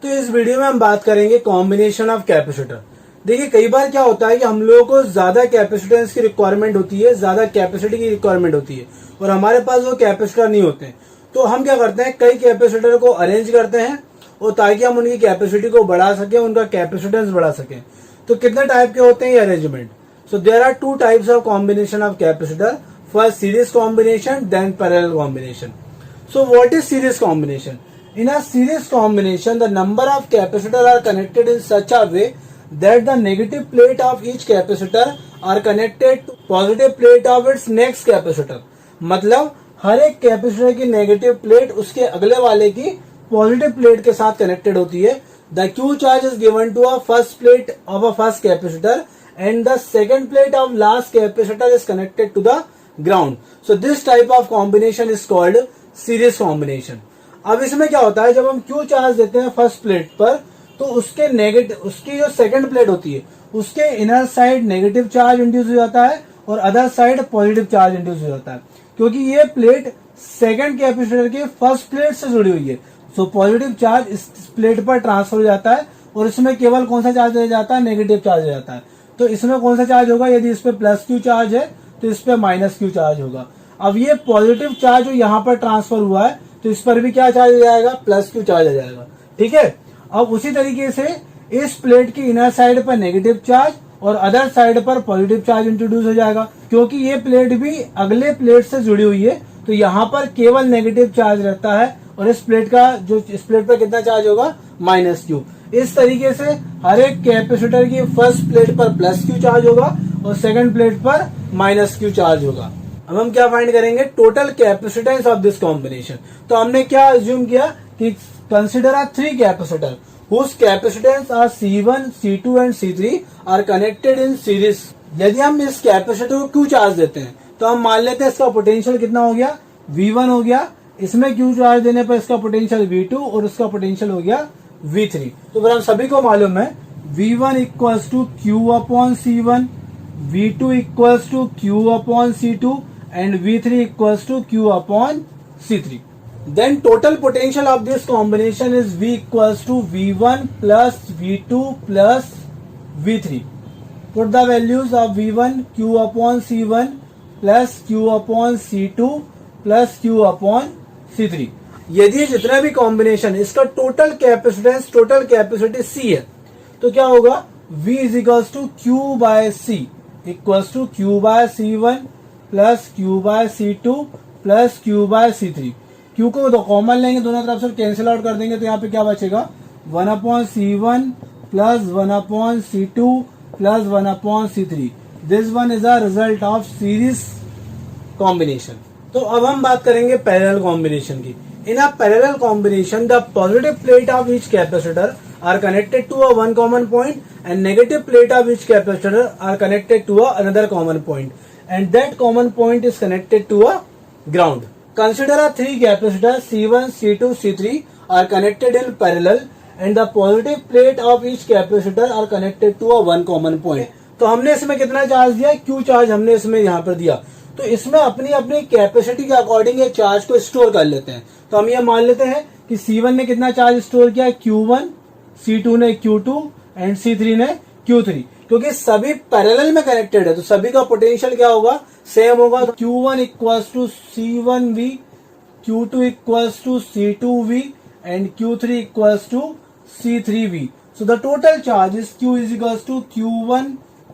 तो इस वीडियो में हम बात करेंगे कॉम्बिनेशन ऑफ कैपेसिटर। देखिए कई बार क्या होता है कि हम लोगों को ज्यादा कैपेसिटेंस की रिक्वायरमेंट होती है, ज्यादा कैपेसिटी की रिक्वायरमेंट होती है और हमारे पास वो कैपेसिटर नहीं होते हैं। तो हम क्या करते हैं, कई कैपेसिटर को अरेंज करते हैं और ताकि हम उनकी कैपेसिटी को बढ़ा सकें, उनका कैपेसिटेंस बढ़ा सकें। तो कितने टाइप के होते हैं ये arrangement? So there are two types of combination of capacitor. First series combination, then parallel combination. So what is series combination? In a series combination, the number of capacitors are connected in such a way that the negative plate of each capacitor are connected to positive plate of its next capacitor. मतलब हर एक capacitor की negative plate उसके अगले वाले की positive plate के साथ connected होती है. The Q charge is given to a first plate of a first capacitor and the second plate of last capacitor is connected to the ground. So this type of combination is called series combination. अब इसमें क्या होता है, जब हम Q charge देते हैं first plate पर तो उसके नेगेटिव, उसकी जो सेकंड प्लेट होती है उसके inner side negative charge induce हो जाता है और other side positive charge induce हो जाता है, क्योंकि ये प्लेट सेकंड कैपेसिटर के फर्स्ट प्लेट से जुड़ी हुई है. सो पॉजिटिव चार्ज इस प्लेट पर ट्रांसफर हो जाता है और इसमें केवल कौन सा चार्ज रह जाता है, नेगेटिव चार्ज रह जाता है. तो इसमें कौन सा चार्ज होगा, यदि इस पे प्लस क्यू चार्ज है तो इस पे माइनस क्यू चार्ज होगा. अब ये पॉजिटिव चार्ज जो यहाँ पर ट्रांसफर हुआ है तो इस पर भी क्या चार्ज आ जाएगा, प्लस क्यू चार्ज आ जाएगा. ठीक है. अब उसी तरीके से इस प्लेट की इनर साइड पर नेगेटिव चार्ज और अदर साइड पर पॉजिटिव चार्ज इंट्रोड्यूस हो जाएगा, क्योंकि ये प्लेट भी अगले प्लेट से जुड़ी हुई है. तो यहाँ पर केवल नेगेटिव चार्ज रहता है और इस प्लेट पर कितना चार्ज होगा, माइनस क्यू. इस तरीके से हर एक कैपेसिटर की फर्स्ट प्लेट पर प्लस क्यू चार्ज होगा और सेकंड प्लेट पर माइनस क्यू चार्ज होगा. अब हम क्या फाइंड करेंगे, total capacitance of this combination. तो हमने क्या अज्यूम किया कि consider are three capacitor whose capacitance are C1, C2 and C3 are connected in series. यदि हम इस कैपेसिटर को क्यू चार्ज देते हैं तो हम मान लेते हैं इसका पोटेंशियल कितना हो गया, V1 हो गया. इसमें क्यू चार्ज देने पर इसका पोटेंशियल V2 और इसका पोटेंशियल हो गया V3. तो फिर हम सभी को मालूम है V1 equals to Q upon C1, V2 equals to Q upon C2 and V3 equals to Q upon C3. Then total potential of this combination is V equals to V1 plus V2 plus V3. Put the values of V1 Q upon C1 plus Q upon C2 plus Q upon C3. यदि जितना भी combination इसका total capacitance, total capacity C है तो क्या होगा, V is equals to Q by C equals to Q by C1 plus Q by C2 plus Q by C3. Q को तो कॉमन लेंगे, दोनों तरफ से कैंसिल आउट कर देंगे तो यहाँ पे क्या बचेगा, 1/C1 plus 1/C2 plus 1/C3. This one is a result of series combination. तो अब हम बात करेंगे पैरेलल कॉम्बिनेशन की. In a parallel combination the positive plate of each capacitor are connected to a one common point and negative plate of each capacitor are connected to a another common point. And that common point is connected to a ground. Consider a three capacitors C1, C2, C3 are connected in parallel and the positive plate of each capacitor are connected to a one common point. तो हमने इसमें कितना charge दिया, Q charge हमने इसमें यहाँ पर दिया. तो इसमें अपनी अपनी कैपेसिटी के अकॉर्डिंग ये चार्ज को स्टोर कर लेते हैं. तो हम ये मान लेते हैं कि C1 ने कितना चार्ज स्टोर किया, Q1, C2 ने Q2 एंड C3 ने Q3. क्योंकि सभी पैरेलल में कनेक्टेड है तो सभी का पोटेंशियल क्या होगा, सेम होगा. Q1 equals to C1V, Q2 equals to C2V and Q3 equals to C3V. So the total charge is Q is equals to Q1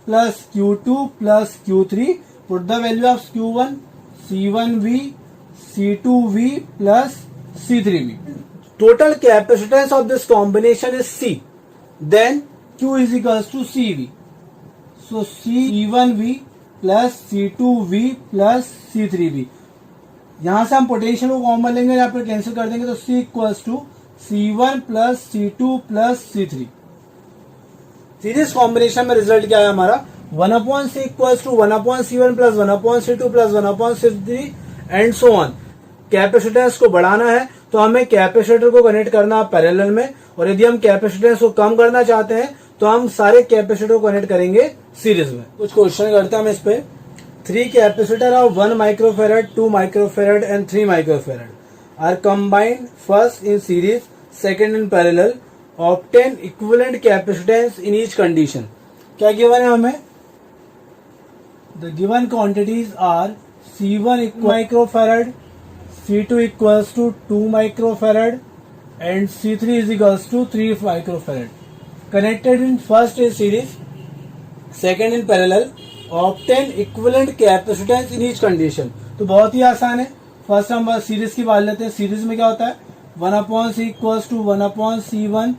plus Q2 plus Q3. Put the value of Q1, C1V, C2V plus C3V. Total capacitance of this combination is C. Then Q is equals to CV. So C1V plus C2V plus C3V. यहां से हम potential को common लेंगे, यहाँ पर cancel कर देंगे तो C equals to C1 plus C2 plus C3. Series combination में रिजल्ट क्या है हमारा, 1/C equals to 1/C1 plus 1/C2 plus 1/C3 and so on. Capacitance को बढ़ाना है तो हमें कैपेसिटर को कनेक्ट करना पैरेलल में, और यदि हम कैपेसिटेंस को कम करना चाहते हैं तो हम सारे कैपेसिटर को कनेक्ट करेंगे सीरीज में. कुछ क्वेश्चन करते हैं हम इस पे. 3 capacitor of 1 microfarad, 2 microfarad and 3 microfarad are combined first in series, second in parallel. Obtain equivalent capacitance in each condition. क्या गिवन है हमें? The given quantities are C1 microfarad, C2 equals to 2 microfarad and C3 is equals to 3 microfarad. Connected in first is series, second in parallel. Obtain equivalent capacitance in each condition. तो बहुत ही आसान है। First हम series की बात लेते हैं। Series में क्या होता है? 1/C equals to 1/C1,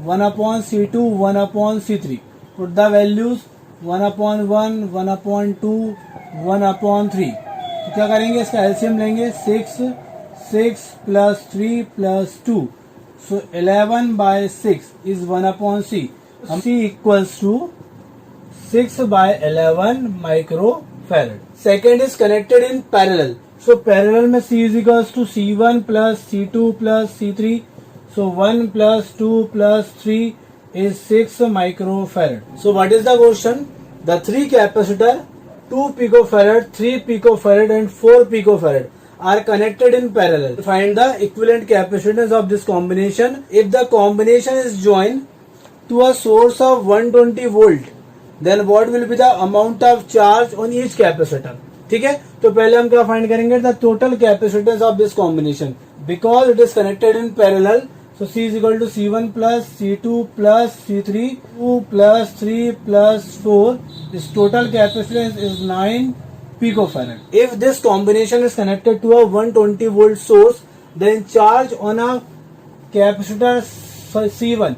1/C2, 1/C3. Put the values 1/1, 1/2, 1/3. तो क्या करेंगे? इसका एलसीएम लेंगे। 6 plus 3 plus 2. So 11/6 is 1/C. C equals to 6/11 microfarad. Second is connected in parallel. So parallel में C is equals to C1 plus C2 plus C3. So 1 plus 2 plus 3 is 6 microfarad. So what is the question? The three capacitor 2 picofarad, 3 picofarad and 4 picofarad are connected in parallel. Find the equivalent capacitance of this combination. If the combination is joined to a source of 120 volt, then what will be the amount of charge on each capacitor? ठीक है, तो पहले हम क्या find करेंगे? The total capacitance of this combination. Because it is connected in parallel, so C is equal to C1 plus C2 plus C3, 2 plus 3 plus 4. This total capacitance is 9 picofarad. If this combination is connected to a 120 volt source, then charge on a capacitor C1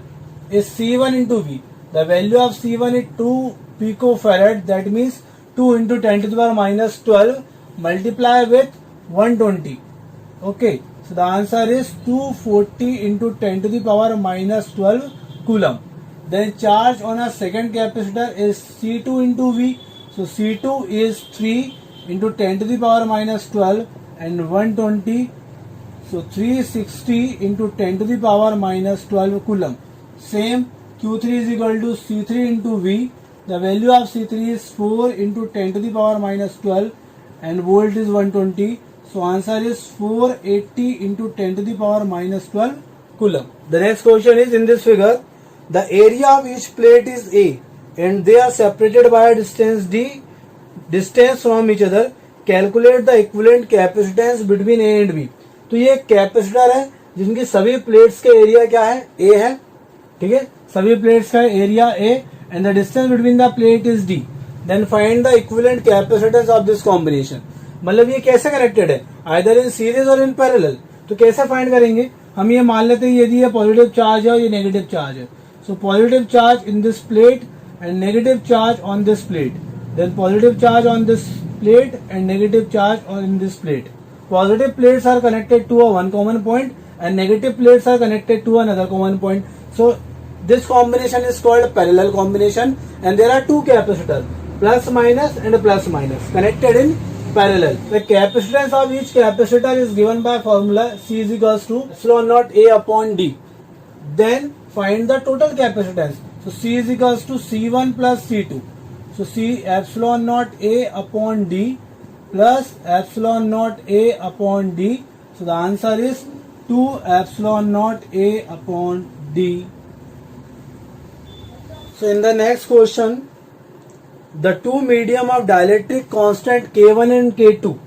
is C1 into V. The value of C1 is 2 picofarad. That means 2 into 10 to the power minus 12 multiply with 120. Okay, so the answer is 240 into 10 to the power minus 12 coulomb. Then charge on a second capacitor is C2 into V. So C2 is 3 into 10 to the power minus 12 and 120. So 360 into 10 to the power minus 12 coulomb. Same, Q3 is equal to C3 into V. The value of C3 is 4 into 10 to the power minus 12 and volt is 120. So answer is 480 into 10 to the power minus 12 coulomb. The next question is in this figure, the area of each plate is A and they are separated by a distance D, distance from each other. Calculate the equivalent capacitance between A and B. तो ये capacitor है जिनकी सभी plates के area क्या है? A है, ठीक है, सभी प्लेट्स का area A and the distance between the plate is D. Then find the equivalent capacitance of this combination. मतलब ये कैसे कनेक्टेड है? either in series or in parallel. तो कैसे फाइंड करेंगे? हम ये मान लेते हैं यदि ये पॉजिटिव चार्ज है और ये नेगेटिव चार्ज है. So positive charge in this plate and negative charge on this plate. Then positive charge on this plate and negative charge on this plate. Positive plates are connected to a one common point and negative plates are connected to another common point. So this combination is called parallel combination and there are two capacitors, plus minus and plus minus, connected in parallel. The capacitance of each capacitor is given by formula C is equals to epsilon naught A upon D. Then find the total capacitance. So C is equals to C1 plus C2. So C epsilon naught A upon D plus epsilon naught A upon D. So the answer is 2 epsilon naught A upon D. So in the next question, the two medium of dielectric constant K1 and K2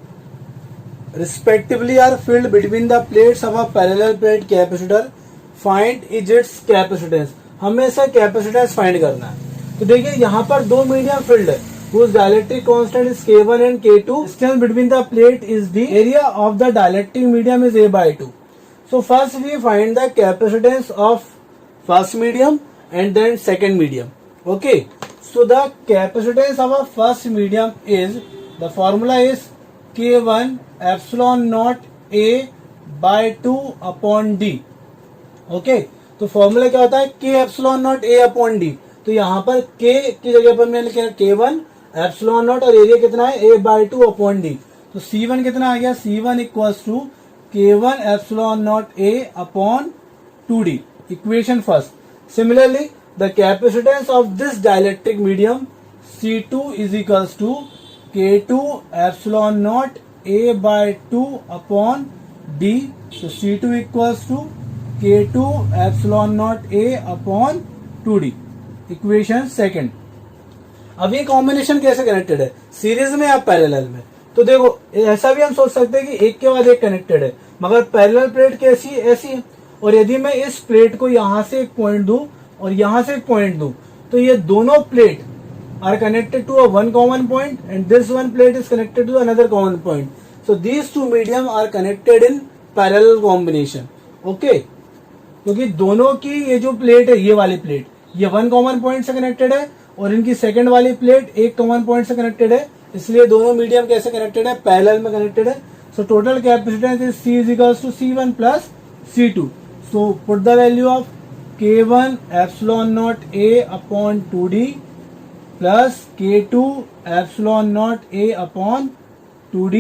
respectively are filled between the plates of a parallel plate capacitor. Find its capacitance. हमें इसका capacitance find करना है. तो देखिए यहाँ पर दो medium field है whose dielectric constant is K1 and K2. Distance between the plate is D. Area of the dielectric medium is A by 2. So first we find the capacitance of first medium and then second medium. Okay. So the capacitance of a first medium is, the formula is K1 epsilon naught A by 2 upon D. Okay तो formula क्या होता है? के epsilon not a upon D. तो यहाँ पर के की जगह पर मैंने लिखा K1 एप्सिलॉन नॉट और एरिया कितना है? A by 2 upon D. तो C1 कितना आ गया? C1 equals to K1 epsilon not A upon 2D. Equation first. Similarly the capacitance of this dielectric medium C2 is equals to K2 epsilon not A by 2 upon D. So C2 equals to K2 epsilon not A upon 2D। Equation second. अब ये combination कैसे connected है, series में या parallel में? तो देखो ऐसा भी हम सोच सकते हैं कि एक के बाद एक कनेक्टेड है, मगर पैरेलल प्लेट कैसी है, ऐसी है। और यदि मैं इस प्लेट को यहां से एक पॉइंट दूं और यहां से एक पॉइंट दूं, तो ये दोनों plate are connected to a one common point and this one plate is connected to another common point. So these two medium are connected in parallel combination. Okay, क्योंकि दोनों की ये जो प्लेट है, ये वाली प्लेट, ये वन कॉमन पॉइंट से कनेक्टेड है और इनकी सेकंड वाली प्लेट एक कॉमन पॉइंट से कनेक्टेड है, इसलिए दोनों मीडियम कैसे कनेक्टेड है, पैरेलल में कनेक्टेड है। So total capacitance is C is equals to C1 plus C2। So put the value of K1 epsilon not A upon 2D plus K2 epsilon not A upon 2D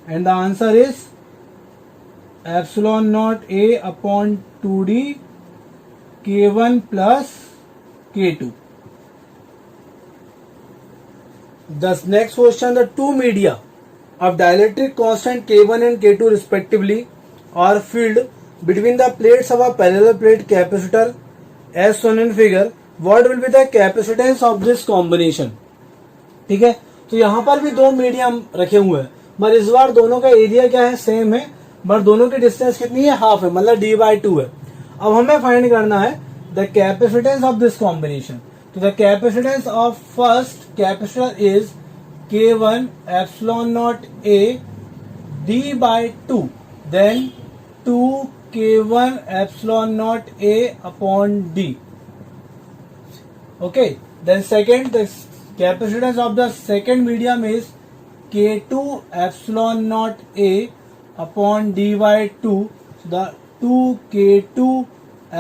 and the answer is epsilon not A upon 2D K1 plus K2। The next question, the two media of dielectric constant K1 and K2 respectively are filled between the plates of a parallel plate capacitor as shown in figure. What will be the capacitance of this combination? ठीक है, तो यहाँ पर भी दो medium रखे हुए हैं, मगर इस बार दोनों का एरिया क्या है, सेम है, मगर दोनों की डिस्टेंस कितनी है, हाफ है, मतलब D/2 है। अब हमें फाइंड करना है the capacitance of this combination. तो the capacitance of first capacitor is K1 epsilon not A D/2, then 2 K1 epsilon not A upon D। Okay, then second, the capacitance of the second medium is K2 epsilon naught A upon D/2, so the 2 K2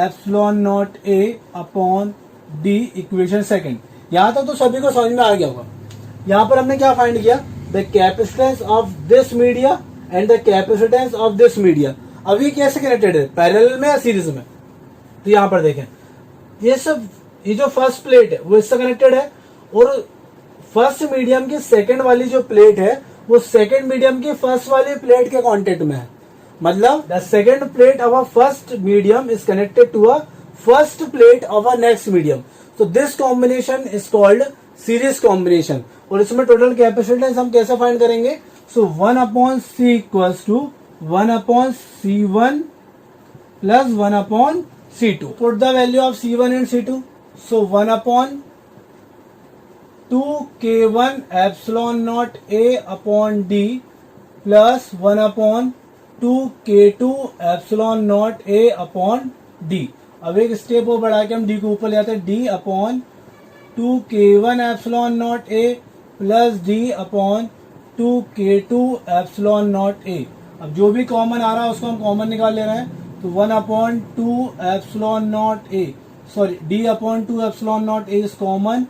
epsilon naught A upon D, equation second. यहां तक तो सभी को समझ में आ गया होगा। यहां पर हमने क्या फाइंड किया, the capacitance of this media and the capacitance of this media. अब ये कैसे कनेक्टेड है, पैरेलल में या सीरीज में? तो यहां पर देखें, ये जो फर्स्ट प्लेट है वो इससे कनेक्टेड है, और फर्स्ट मीडियम की सेकंड वाली जो प्लेट है वो सेकंड मीडियम की फर्स्ट वाली प्लेट के कांटेक्ट में है। मतलब the second plate of a first medium is connected to a first plate of a next medium. तो this combination is called series combination. और इसमें टोटल कैपेसिटेंस हम कैसे फाइंड करेंगे? So 1/C equals to 1/C1 plus 1/C2। Put the value of C1 and C2। So 1/2 K1 epsilon naught A upon D plus 1/2 K2 epsilon naught A upon D। अब एक step वो बढ़ा के हम D को ऊपर ले आते हैं, D upon 2 K1 epsilon naught A plus D upon 2 K2 epsilon naught A। अब जो भी कॉमन आ रहा है उसको हम कॉमन निकाल ले रहे हैं, तो 1/2 epsilon naught A, sorry, D upon 2 epsilon naught A is common,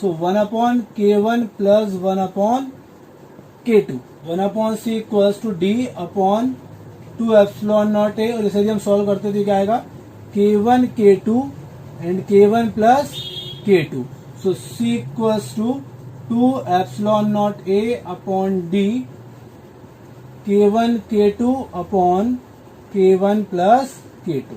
so 1/K1 plus 1/K2, 1/C equals to D upon 2 epsilon naught A। और इसे यदि हम सॉल्व करते तो क्या आएगा, K1 K2 and K1 plus K2, so C equals to 2 epsilon naught A upon D K1 K2 upon K1 plus K2।